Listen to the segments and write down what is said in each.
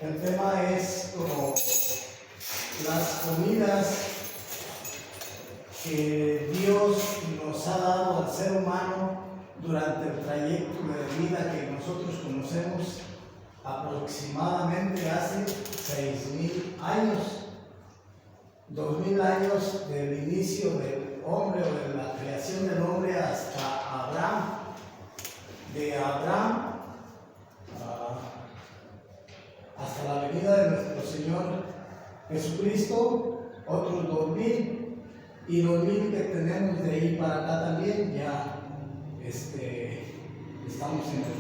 El tema es como las comidas que Dios nos ha dado al ser humano durante el trayecto de vida que nosotros conocemos aproximadamente hace 6,000 años, 2,000 años del inicio del hombre o de la creación del hombre hasta Abraham. De Abraham hasta la venida de nuestro Señor Jesucristo, otros 2,000, y 2,000 que tenemos de ahí para acá también, ya estamos en el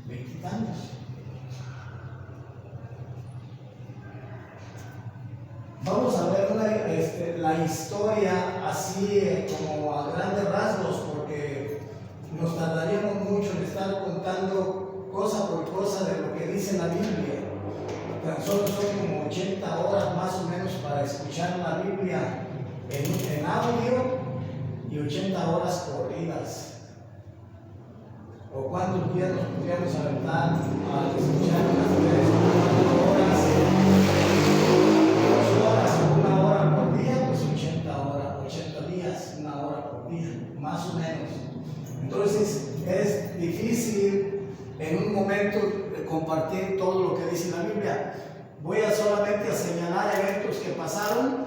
2020 años. Vamos a ver la historia así como a grandes rasgos, porque nos tardaríamos mucho en estar contando cosa por cosa de lo que dice la Biblia. Tan solo son como 80 horas más o menos para escuchar la Biblia en audio y 80 horas corridas. ¿O cuántos días nos podríamos aventar a escuchar unas 3 o 4 horas? 2 horas o 1 hora por día, pues 80 horas, 80 días, 1 hora por día, más o menos. Entonces es difícil en un momento compartir todo lo que dice la Biblia. Voy a solamente señalar eventos que pasaron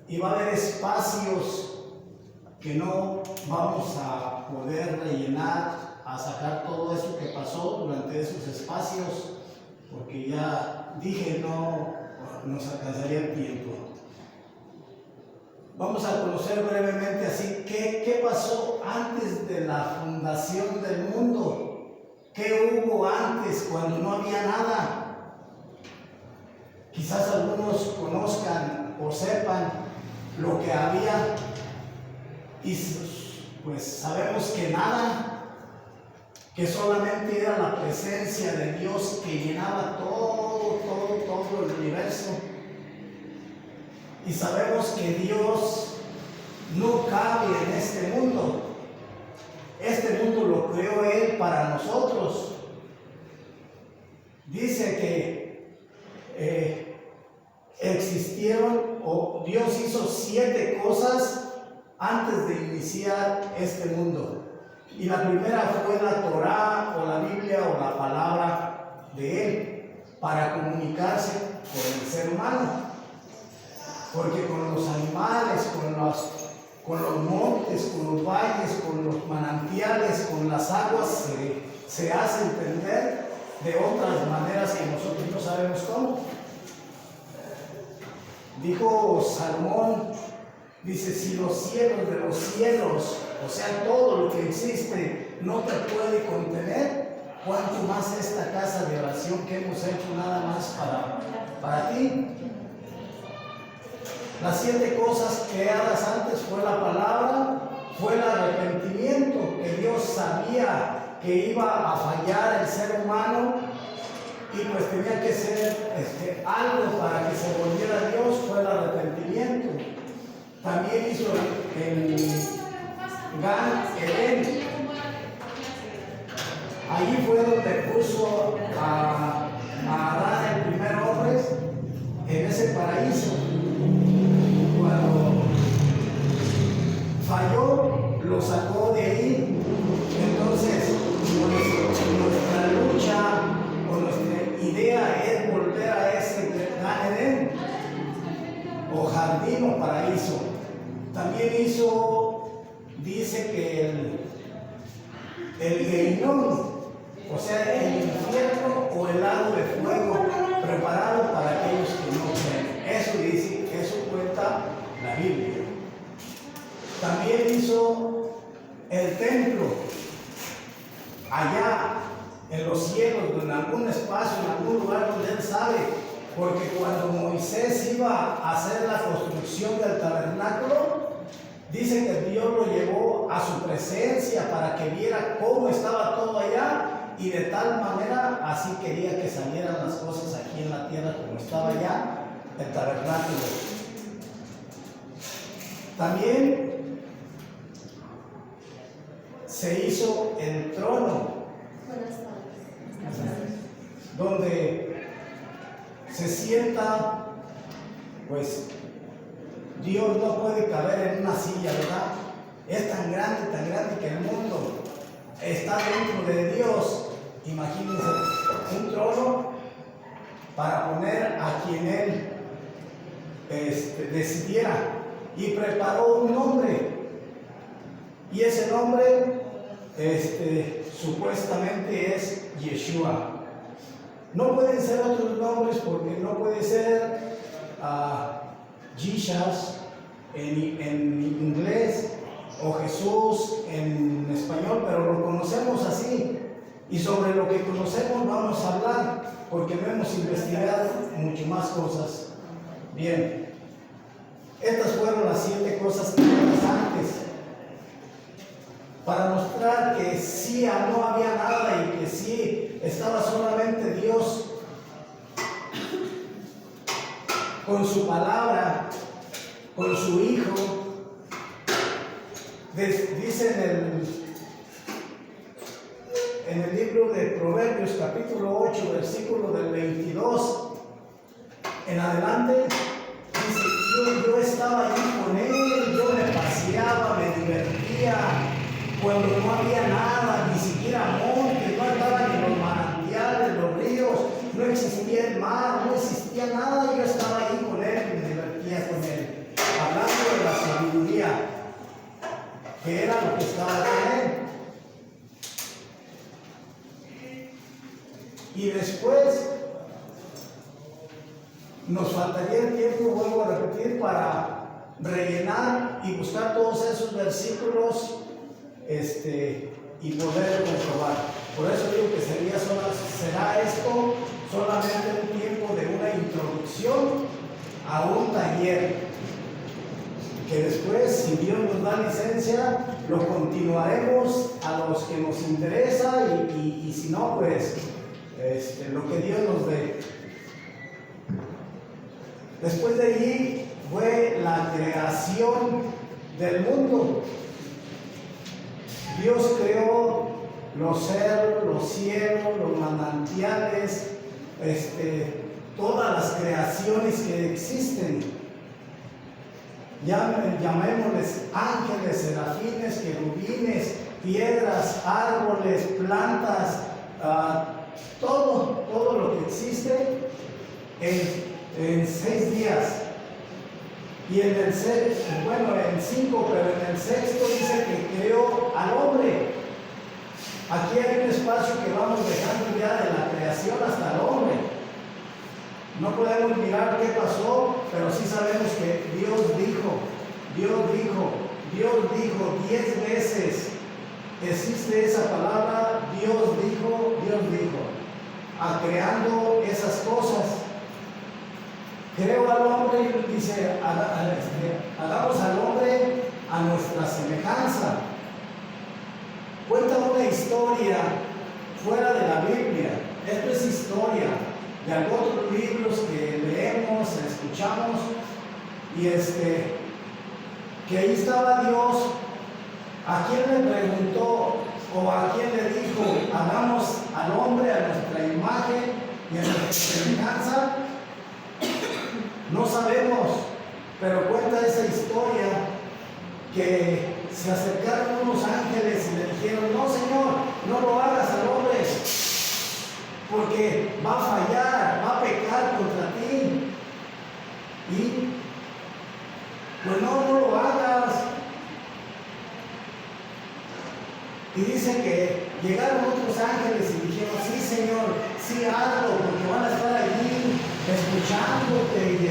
y va a haber espacios que no vamos a poder rellenar, a sacar todo eso que pasó durante esos espacios, porque ya dije no nos alcanzaría el tiempo. Vamos a conocer brevemente así qué pasó antes de la fundación del mundo. ¿Qué hubo antes cuando no había nada? Quizás algunos conozcan o sepan lo que había y pues sabemos que nada, que solamente era la presencia de Dios que llenaba todo el universo. Y sabemos que Dios no cabe en este mundo. Este mundo lo creó Él para nosotros. Dice que existieron, o Dios hizo 7 cosas antes de iniciar este mundo. Y la primera fue la Torá, o la Biblia, o la palabra de Él, para comunicarse con el ser humano. Porque con los animales, con los montes, con los valles, con los manantiales, con las aguas, se hace entender de otras maneras que nosotros no sabemos cómo. Dijo Salomón, dice, si los cielos de los cielos, o sea, todo lo que existe, no te puede contener, cuánto más esta casa de oración que hemos hecho nada más para ti. Las 7 cosas creadas antes fue la palabra, fue el arrepentimiento, que Dios sabía que iba a fallar el ser humano y pues tenía que ser algo para que se volviera a Dios, fue el arrepentimiento. También hizo el Gan Eden. Allí fue donde puso a Adán, el primer hombre, en ese paraíso. Cuando falló, lo sacó de ahí. Entonces, nuestra lucha o nuestra idea es volver a ese Gan Eden, o jardín o paraíso. También hizo, dice que el Gehinnom, o sea, el infierno o el lago de fuego preparado para aquellos que no creen. Eso dice, eso cuenta la Biblia. También hizo el templo allá en los cielos, en algún espacio, en algún lugar donde él sabe, porque cuando Moisés iba a hacer la construcción del tabernáculo, dice que Dios lo llevó a su presencia para que viera cómo estaba todo allá, y de tal manera así quería que salieran las cosas aquí en la tierra como estaba allá el tabernáculo. También se hizo el trono, donde se sienta, pues Dios no puede caber en una silla, ¿verdad? Es tan grande que el mundo está dentro de Dios. Imagínense un trono para poner a quien Él decidiera, y preparó un nombre, y ese nombre supuestamente es Yeshua. No pueden ser otros nombres, porque no puede ser Jesus en inglés o Jesús en español, pero lo conocemos así, y sobre lo que conocemos vamos a hablar, porque no hemos investigado mucho más cosas. Bien, estas fueron las 7 cosas que vimos antes, para mostrar que sí, no había nada, y que sí estaba solamente Dios con su palabra, con su Hijo. Dice en el libro de Proverbios, capítulo 8, versículo del 22 en adelante, dice: yo estaba allí con Él, yo me paseaba, me divertía, cuando no había nada, ni siquiera montes, no estaban ni los manantiales, los ríos, no existía el mar, no existía nada. Yo estaba ahí con Él y me divertía con Él, hablando de la sabiduría, que era lo que estaba con Él. Y después nos faltaría el tiempo, vuelvo a repetir, para rellenar y buscar todos esos versículos y poder comprobar. Por eso digo que será esto solamente un tiempo de una introducción a un taller, que después, si Dios nos da licencia, lo continuaremos a los que nos interesa, y si no, pues lo que Dios nos dé. Después de allí fue la creación del mundo. Dios creó los cerros, los cielos, los manantiales, todas las creaciones que existen. Llamémosles ángeles, serafines, querubines, piedras, árboles, plantas, todo lo que existe en 6 días. Y en 5, pero en el sexto dice que creó al hombre. Aquí hay un espacio que vamos dejando ya de la creación hasta el hombre. No podemos mirar qué pasó, pero sí sabemos que Dios dijo 10 veces. Existe esa palabra, Dios dijo, creando esas cosas. Creó al hombre y dice: hagamos al hombre a nuestra semejanza. Cuenta una historia fuera de la Biblia. Esto es historia de otros libros que leemos, escuchamos, y que ahí estaba Dios. ¿A quién le preguntó o a quién le dijo: hagamos al hombre a nuestra imagen y a nuestra semejanza? No sabemos, pero cuenta esa historia que se acercaron unos ángeles y le dijeron: no, Señor, no lo hagas al hombre, porque va a fallar, va a pecar contra ti. Y pues no lo hagas. Y dice que llegaron otros ángeles y dijeron: sí, Señor, sí, hazlo, porque van a estar allí escuchándote y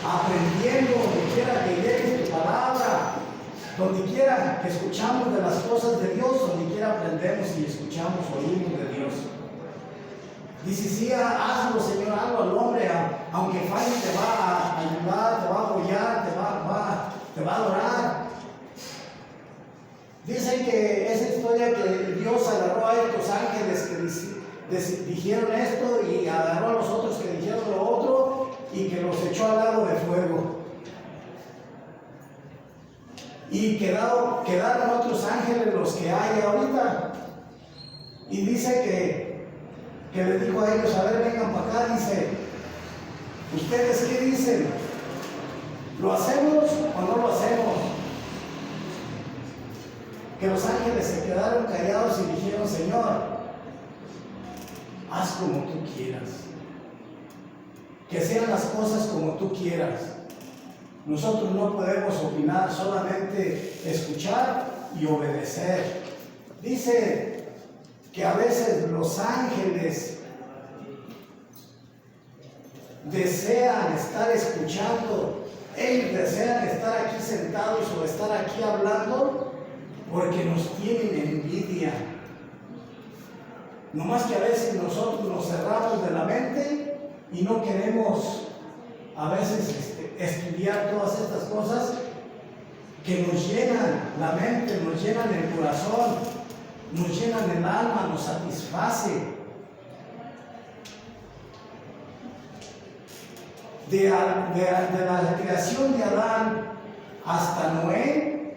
aprendiendo donde quiera que llegues tu palabra, donde quiera que escuchamos de las cosas de Dios, donde quiera aprendemos y escuchamos, oímos de Dios. Dice: sí, hazlo, Señor, hazlo al hombre, aunque falle, te va a ayudar, te va a apoyar, te va a adorar. Dicen que esa historia que Dios agarró a estos ángeles que dijeron esto, y agarró a los otros que dijeron lo otro, y que los echó al lago de fuego. Y quedaron otros ángeles, los que hay ahorita. Y dice que le dijo a ellos: a ver, vengan para acá. Dice: ¿Ustedes qué dicen? ¿Lo hacemos o no lo hacemos? Que los ángeles se quedaron callados y dijeron: Señor, haz como tú quieras, que sean las cosas como tú quieras. Nosotros no podemos opinar, solamente escuchar y obedecer. Dice que a veces los ángeles desean estar escuchando, ellos desean estar aquí sentados o estar aquí hablando porque nos tienen envidia. No más que a veces nosotros nos cerramos de la mente y no queremos a veces estudiar todas estas cosas que nos llenan la mente, nos llenan el corazón, nos llenan el alma, nos satisface. De la creación de Adán hasta Noé,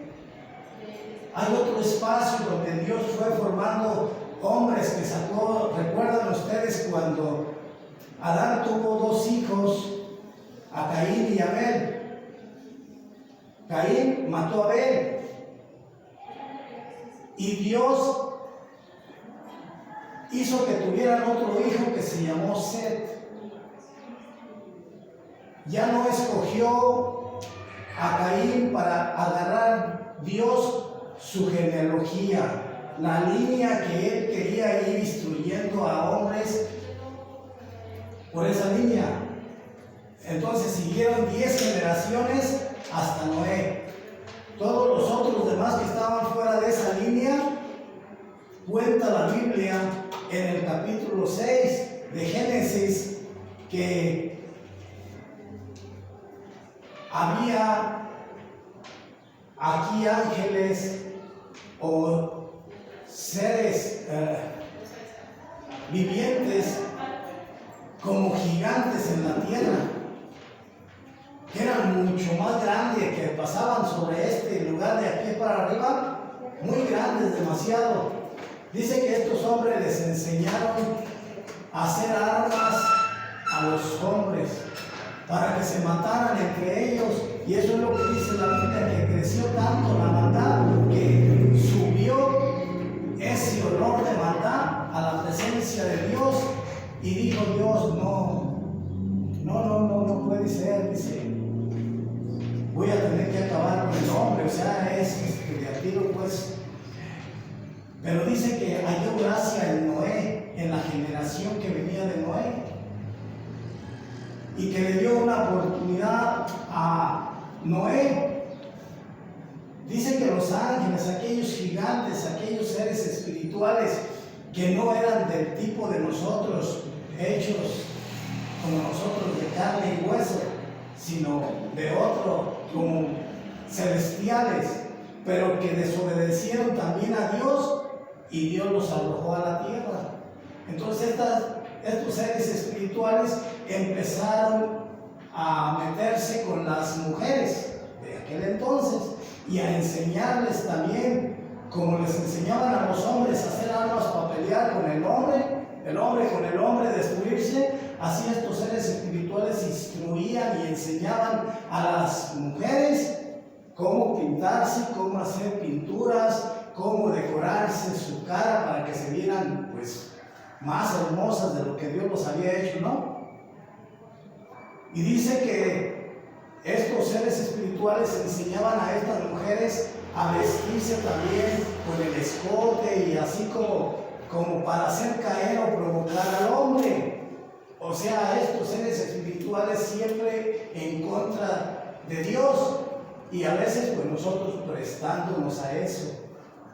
hay otro espacio donde Dios fue formando hombres que sacó. ¿Recuerdan ustedes cuando Adán tuvo dos hijos, a Caín y Abel? Caín mató a Abel y Dios hizo que tuvieran otro hijo que se llamó Set. Ya no escogió a Caín para agarrar Dios su genealogía, la línea que él quería ir instruyendo a hombres por esa línea. Entonces siguieron 10 generaciones hasta Noé. Todos los otros demás que estaban fuera de esa línea, cuenta la Biblia en el capítulo 6 de Génesis que había aquí ángeles o seres vivientes como gigantes en la tierra, que eran mucho más grandes, que pasaban sobre este lugar de aquí para arriba, muy grandes, demasiado. Dice que estos hombres les enseñaron a hacer armas a los hombres para que se mataran entre ellos, y eso es lo que dice la Biblia, que creció tanto la maldad que subió ese olor de maldad a la presencia de Dios, y dijo Dios: no puede ser, dice, voy a tener que acabar con el hombre, o sea, es de a tiro, pues. Pero dice que halló gracia en Noé, en la generación que venía de Noé, y que le dio una oportunidad a Noé. Dice que los ángeles, aquellos gigantes, aquellos seres espirituales que no eran del tipo de nosotros, hechos como nosotros de carne y hueso, sino de otro, como celestiales, pero que desobedecieron también a Dios y Dios los arrojó a la tierra. Entonces estos seres espirituales empezaron a meterse con las mujeres de aquel entonces y a enseñarles también, como les enseñaban a los hombres a hacer armas para pelear con el hombre con el hombre, destruirse. Así estos seres espirituales instruían y enseñaban a las mujeres cómo pintarse, cómo hacer pinturas, cómo decorarse su cara para que se vieran pues más hermosas de lo que Dios los había hecho, ¿no? Y dice que estos seres espirituales enseñaban a estas mujeres a vestirse también con el escote y así como para hacer caer o provocar al hombre. O sea, estos seres espirituales siempre en contra de Dios, y a veces pues nosotros prestándonos a eso,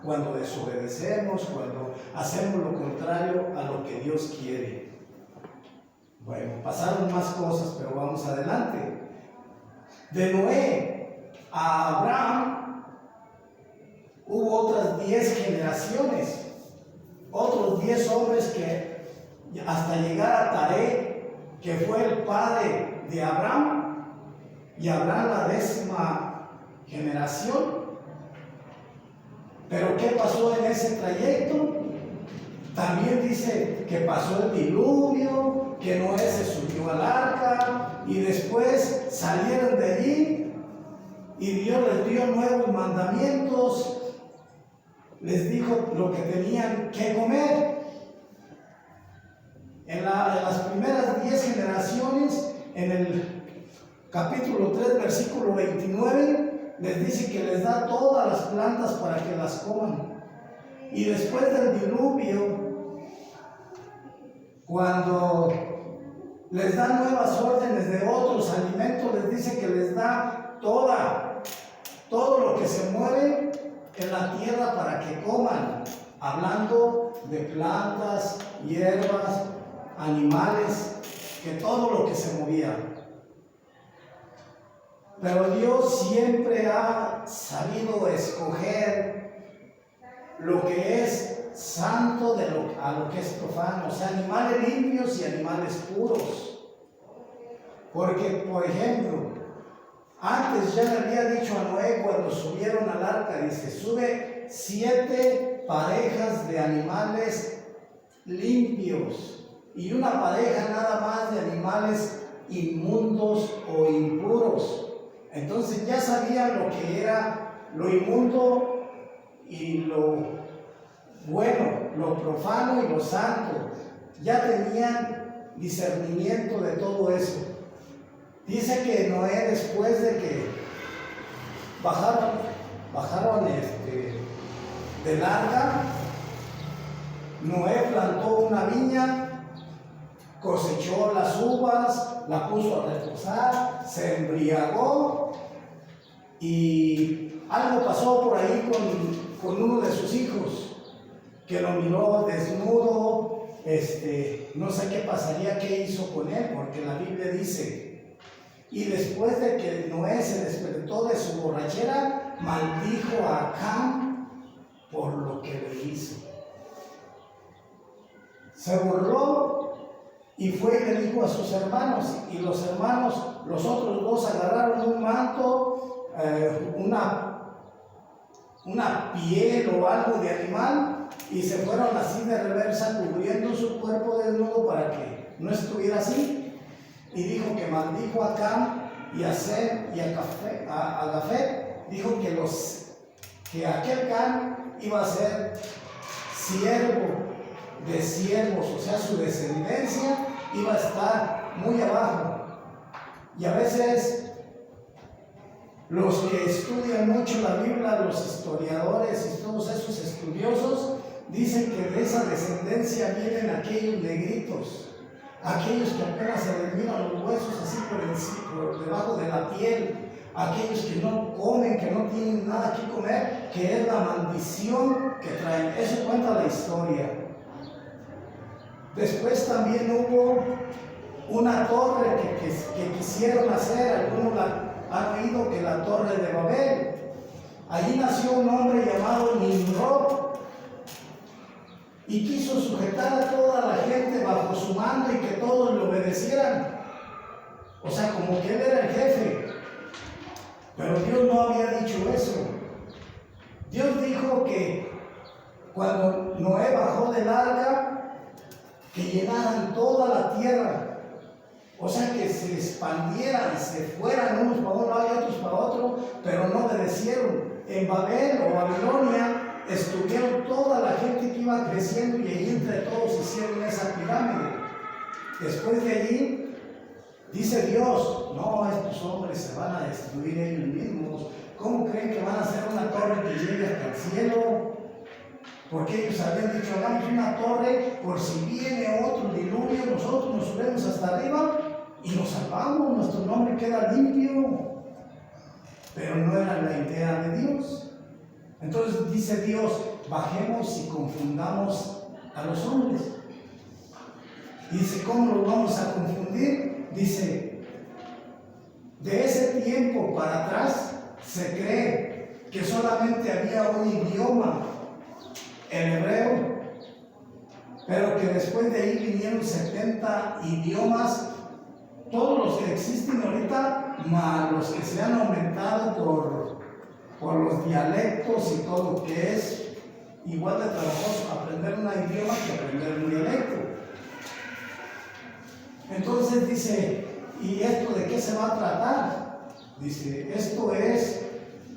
cuando desobedecemos, cuando hacemos lo contrario a lo que Dios quiere. Bueno, pasaron más cosas, pero vamos adelante. De Noé a Abraham hubo otras 10 generaciones, otros 10 hombres que hasta llegar a Taré, que fue el padre de Abraham, y Abraham la 10ª generación. Pero ¿qué pasó en ese trayecto? También dice que pasó el diluvio, que Noé se subió al arca, y después salieron de allí y Dios les dio nuevos mandamientos, les dijo lo que tenían que comer. En las primeras 10 generaciones, en el capítulo 3, versículo 29, les dice que les da todas las plantas para que las coman. Y después del diluvio, cuando les da nuevas órdenes de otros alimentos, les dice que les da todo lo que se mueve en la tierra para que coman, hablando de plantas, hierbas, animales, que todo lo que se movía. Pero Dios siempre ha sabido escoger lo que es santo a lo que es profano, o sea, animales limpios y animales puros. Porque, por ejemplo, antes ya le había dicho a Noé cuando subieron al arca, dice, sube 7 parejas de animales limpios y una pareja nada más de animales inmundos o impuros. Entonces ya sabían lo que era lo inmundo y lo bueno, lo profano y lo santo. Ya tenían discernimiento de todo eso. Dice que Noé, después de que bajaron del arca, Noé plantó una viña, cosechó las uvas, la puso a reposar, se embriagó y algo pasó por ahí con uno de sus hijos, que lo miró desnudo, no sé qué pasaría, qué hizo con él, porque la Biblia dice, y después de que Noé se despertó de su borrachera, maldijo a Cam por lo que le hizo. Se burló y fue y le dijo a sus hermanos, y los hermanos, los otros dos, agarraron un manto, una piel o algo de animal, y se fueron así de reversa, cubriendo su cuerpo desnudo para que no estuviera así. Y dijo que maldijo a Cam y a Sem y a Jafet, dijo que aquel Cam iba a ser siervo de siervos, o sea, su descendencia iba a estar muy abajo. Y a veces los que estudian mucho la Biblia, los historiadores y todos esos estudiosos, dicen que de esa descendencia vienen aquellos negritos, aquellos que apenas se les miran los huesos así por debajo de la piel, aquellos que no comen, que no tienen nada que comer, que es la maldición que traen. Eso cuenta la historia. Después también hubo una torre que quisieron hacer, algunos han oído, que la torre de Babel. Allí nació un hombre llamado Nimrod y quiso sujetar a toda la gente bajo su mando y que todos le obedecieran. O sea, como que él era el jefe. Pero Dios no había dicho eso. Dios dijo que cuando Noé bajó del arca, que llenaran toda la tierra, o sea, que se expandieran, se fueran unos para un lado y otros para otro, pero no obedecieron. En Babel o Babilonia estuvieron toda la gente que iba creciendo y allí entre todos hicieron esa pirámide. Después de allí, dice Dios, no, estos hombres se van a destruir ellos mismos. ¿Cómo creen que van a hacer una torre que llegue hasta el cielo? Porque ellos habían dicho, hagamos una torre por si viene otro diluvio, nosotros nos subimos hasta arriba y nos salvamos, nuestro nombre queda limpio. Pero no era la idea de Dios. Entonces dice Dios, bajemos y confundamos a los hombres. Y dice, ¿cómo los vamos a confundir? Dice, de ese tiempo para atrás se cree que solamente había un idioma, el hebreo, pero que después de ahí vinieron 70 idiomas, todos los que existen ahorita, más los que se han aumentado por los dialectos y todo, que es igual de trabajoso aprender un idioma que aprender un dialecto. Entonces dice, ¿y esto de qué se va a tratar? Dice, esto es,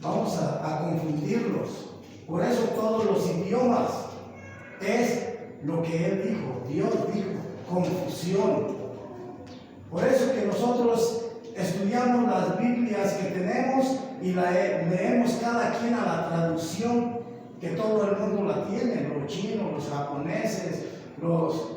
vamos a confundirlos. Por eso todos los idiomas es lo que Él dijo, Dios dijo, confusión. Por eso que nosotros estudiamos las Biblias que tenemos y leemos cada quien a la traducción que todo el mundo la tiene, los chinos, los japoneses, los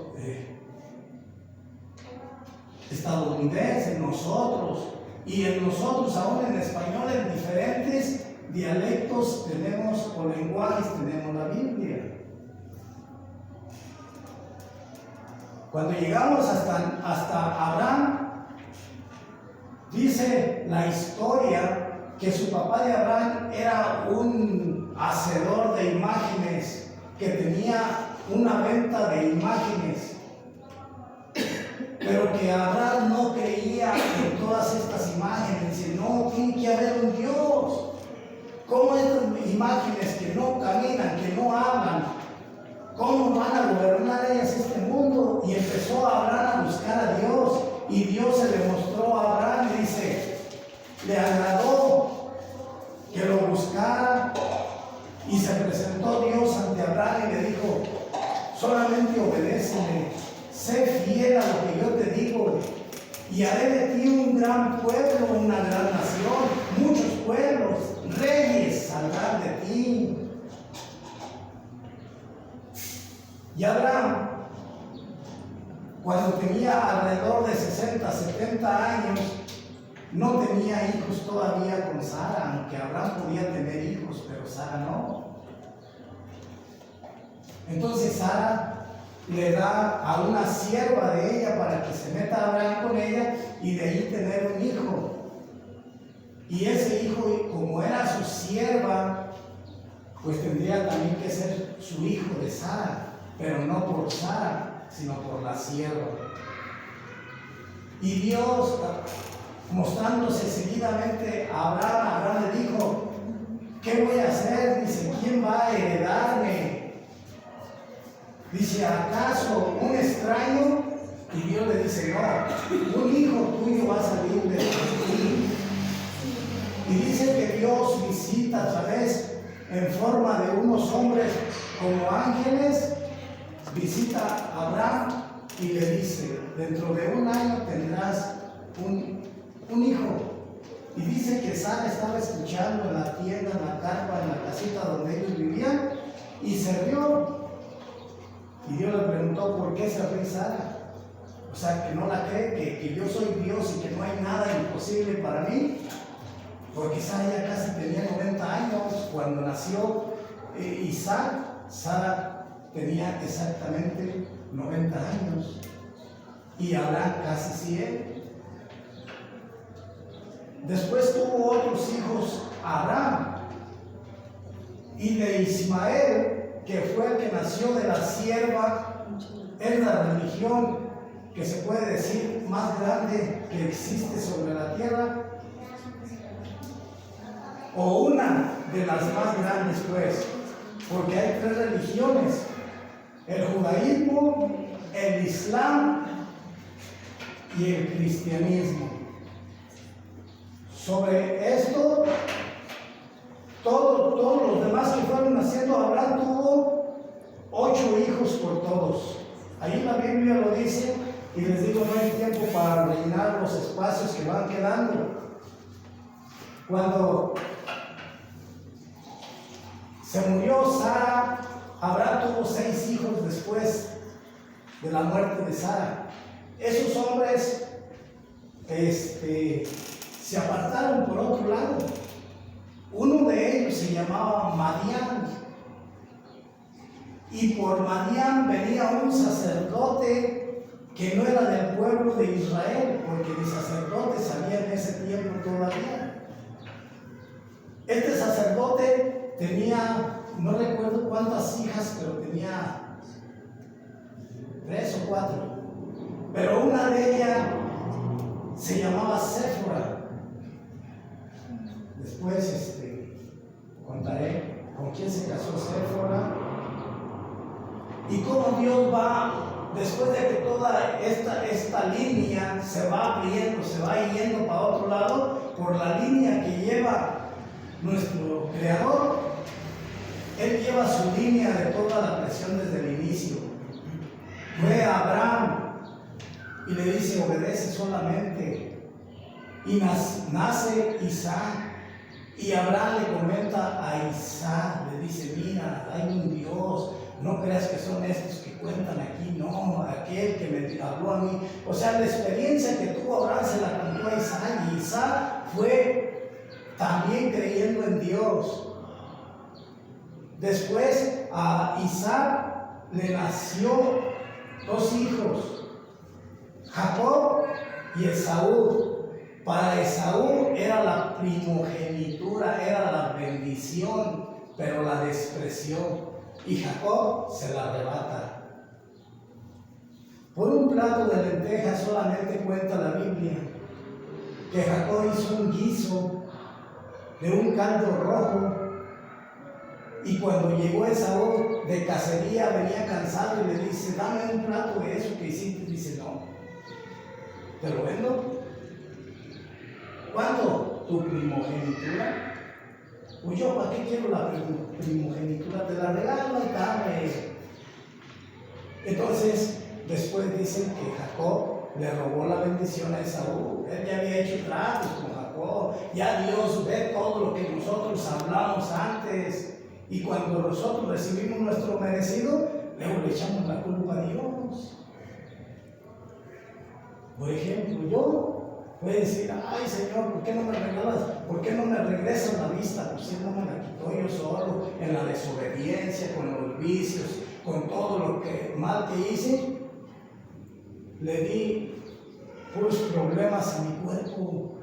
estadounidenses, nosotros. Y en nosotros, aún en español, en diferentes dialectos tenemos o lenguajes, tenemos la Biblia. Cuando llegamos hasta Abraham, dice la historia que su papá de Abraham era un hacedor de imágenes, que tenía una venta de imágenes, pero que Abraham no creía en todas estas imágenes. Dice, no, tiene que haber un Dios. ¿Cómo estas imágenes que no caminan, que no hablan, cómo van a gobernar ellas este mundo? Y empezó Abraham a buscar a Dios, y Dios se le mostró a Abraham y dice, le agradó que lo buscara, y se presentó Dios ante Abraham y le dijo, solamente obedéceme, sé fiel a lo que yo te digo, y haré de ti un gran pueblo, una gran nación, muchos pueblos, reyes saldrán de ti. Y Abraham, cuando tenía alrededor de 60, 70 años, no tenía hijos todavía con Sara, aunque Abraham podía tener hijos, pero Sara no. Entonces Sara le da a una sierva de ella para que se meta a Abraham con ella y de ahí tener un hijo. Y ese hijo, como era su sierva, pues tendría también que ser su hijo de Sara, pero no por Sara, sino por la sierva. Y Dios, mostrándose seguidamente a Abraham le dijo, ¿qué voy a hacer? Dice, ¿quién va a heredarme? Dice, ¿acaso un extraño? Y Dios le dice, no, un hijo tuyo va a salir de ti. Y dice que Dios visita a través, en forma de unos hombres como ángeles, visita a Abraham y le dice, dentro de un año tendrás un hijo. Y dice que Sara estaba escuchando en la tienda, en la carpa, en la casita donde ellos vivían, y se rió. Y Dios le preguntó, ¿por qué se ríe Sara? O sea, que no la cree, que yo soy Dios y que no hay nada imposible para mí. Porque Sara ya casi tenía 90 años cuando nació Isaac. Sara tenía exactamente 90 años y Abraham casi 100. Después tuvo otros hijos Abraham, y de Ismael, que fue el que nació de la sierva, es la religión que se puede decir más grande que existe sobre la tierra, o una de las más grandes, pues, porque hay 3 religiones: el judaísmo, el islam y el cristianismo. Sobre esto, todos los demás que fueron naciendo, Abraham tuvo 8 hijos por todos. Ahí la Biblia lo dice, y les digo, no hay tiempo para rellenar los espacios que van quedando. Cuando se murió Sara, Abraham tuvo 6 hijos después de la muerte de Sara. Esos hombres se apartaron por otro lado. Uno de ellos se llamaba Madián, y por Madián venía un sacerdote que no era del pueblo de Israel, porque ni sacerdotes había en ese tiempo todavía. Este sacerdote tenía, no recuerdo cuántas hijas, pero tenía 3 o 4, pero una de ellas se llamaba Séfora. Después contaré con quién se casó Séfora y cómo Dios va, después de que todo toda esta línea se va abriendo, se va yendo para otro lado por la línea que lleva nuestro Creador. Él lleva su línea de toda la presión desde el inicio. Fue a Abraham y le dice: obedece solamente. Y nace Isaac. Y Abraham le comenta a Isaac, le dice: mira, hay un Dios, no creas que son estos que cuentan aquí, no, aquel que me habló a mí. O sea, la experiencia que tuvo Abraham se la contó a Isaac, y Isaac fue también creyendo en Dios. Después a Isaac le nació 2 hijos, Jacob y Esaú. Para Esaú era la primogenitura, era la bendición, pero la despreció, y Jacob se la arrebata. Por un plato de lentejas solamente cuenta la Biblia que Jacob hizo un guiso de un caldo rojo, y cuando llegó Esaú de cacería venía cansado y le dice: dame un plato de eso que hiciste. Y dice: no, ¿te lo vendo? ¿Cuánto? ¿Tu primogenitura? Pues yo, ¿para qué quiero la primogenitura? Te la regalo y dame. Entonces, después dicen que Jacob le robó la bendición a Esaú. Él ya había hecho tratos con Jacob. Ya Dios ve todo lo que nosotros hablamos antes. Y cuando nosotros recibimos nuestro merecido, luego le echamos la culpa a Dios. Por ejemplo, yo puede decir: ay Señor, ¿por qué no me regalas? ¿Por qué no me regresas la vista? Pues Él no me la quitó, yo solo, en la desobediencia, con los vicios, con todo lo que mal que hice, le di puros problemas a mi cuerpo.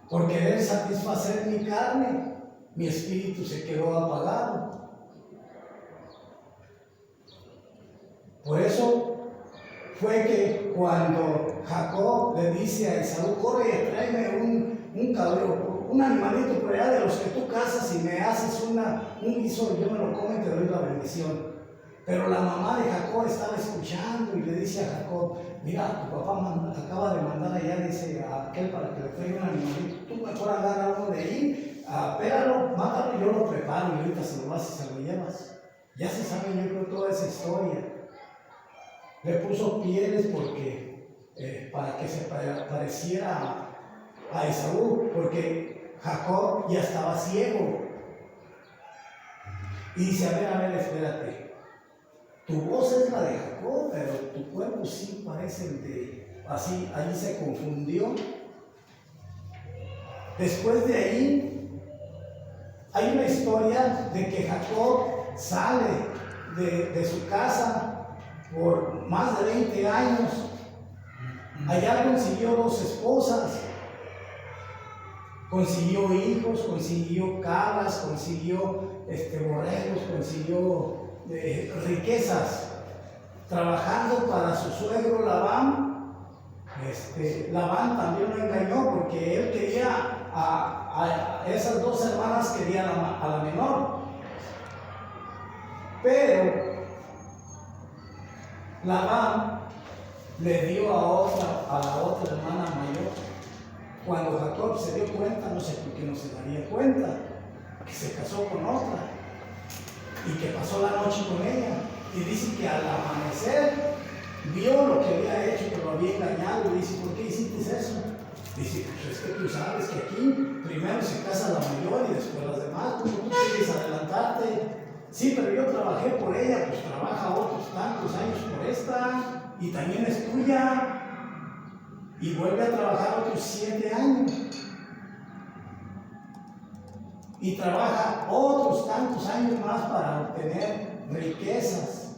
Por querer satisfacer mi carne, mi espíritu se quedó apagado. Por eso fue que cuando Jacob le dice a Esaú: corre y tráeme un cabrón, un animalito por allá de los que tú cazas, y me haces un guiso, yo me lo como y te doy la bendición. Pero la mamá de Jacob estaba escuchando y le dice a Jacob: mira, tu papá acaba de mandar allá, dice a aquel, para que le traiga un animalito, tú mejor agarra uno de ahí, pégalo, mátalo, yo lo preparo y ahorita se lo vas y se lo llevas. Ya se sabe, yo creo, toda esa historia. Le puso pieles para que se pareciera a Esaú, porque Jacob ya estaba ciego. Y dice: a ver, espérate, tu voz es la de Jacob, pero tu cuerpo sí parece el de... Así, ahí se confundió. Después de ahí, hay una historia de que Jacob sale de su casa por más de 20 años. Allá consiguió 2 esposas, consiguió hijos, consiguió cabras, consiguió borregos, consiguió riquezas, trabajando para su suegro Labán. Labán también lo engañó, porque él quería a esas 2 hermanas, quería a la menor, pero Labán le dio a la otra hermana mayor. Cuando Jacob se dio cuenta, no sé por qué no se daría cuenta, que se casó con otra y que pasó la noche con ella. Y dice que al amanecer vio lo que había hecho, que lo había engañado, y dice: ¿por qué hiciste eso? Dice: pues es que tú sabes que aquí primero se casa la mayor y después las demás, tú quieres adelantarte. Sí, pero yo trabajé por ella, pues trabaja otros tantos años por esta, y también es tuya, y vuelve a trabajar otros 7 años, y trabaja otros tantos años más para obtener riquezas.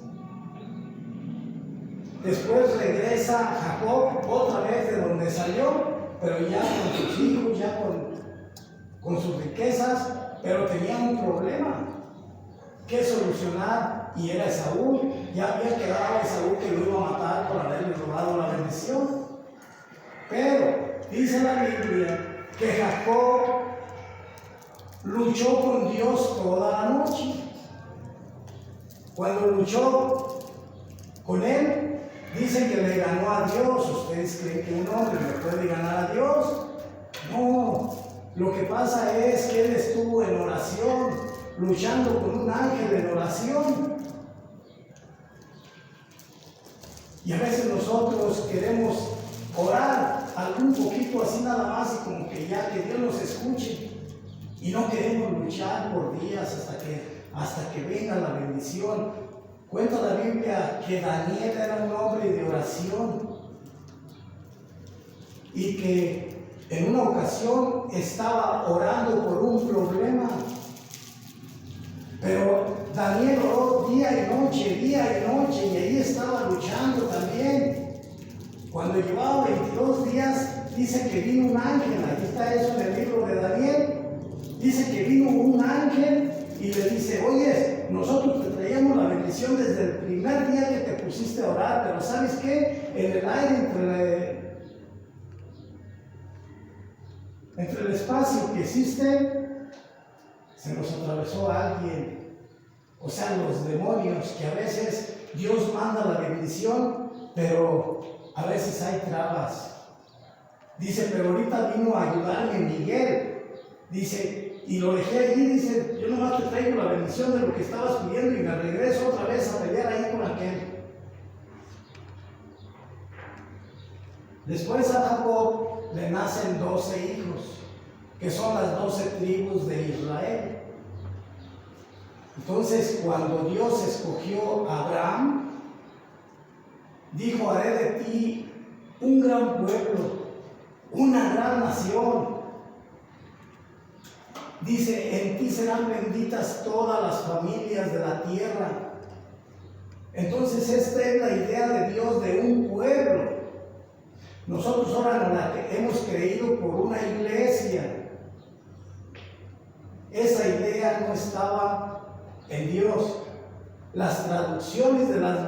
Después regresa Jacob otra vez de donde salió, pero ya con sus hijos, ya con sus riquezas, pero tenía un problema que solucionar, y era Esaú. Ya había quedado Esaú que lo iba a matar por haberle robado la bendición. Pero dice la Biblia que Jacob luchó con Dios toda la noche. Cuando luchó con él, Dicen que le ganó a Dios. ¿Ustedes creen que un hombre le puede ganar a Dios? No. Lo que pasa es que él estuvo en oración, luchando con un ángel en oración. Y a veces nosotros queremos orar algún poquito así nada más y como que ya que Dios nos escuche. Y no queremos luchar por días hasta que venga la bendición. Cuenta la Biblia que Daniel era un hombre de oración y que en una ocasión estaba orando por un problema. Pero Daniel oró día y noche, y ahí estaba luchando también. Cuando llevaba 22 días, dice que vino un ángel, ahí está eso en el libro de Daniel. Dice que vino un ángel y le dice: oye, nosotros te traíamos la bendición desde el primer día que te pusiste a orar, pero ¿sabes qué? En el aire, entre el espacio que hiciste, se nos atravesó alguien. O sea, los demonios, que a veces Dios manda la bendición, pero a veces hay trabas. Dice, pero ahorita vino a ayudarme Miguel. Dice, y lo dejé allí, dice, yo nomás te traigo la bendición de lo que estabas pidiendo y me regreso otra vez a pelear ahí con aquel. Después a Jacob le nacen 12 hijos, que son las 12 tribus de Israel. Entonces, cuando Dios escogió a Abraham, dijo: haré de ti un gran pueblo, una gran nación. Dice: en ti serán benditas todas las familias de la tierra. Entonces, esta es la idea de Dios de un pueblo. Nosotros ahora hemos creído por una iglesia. Esa idea no estaba en Dios. Las traducciones de las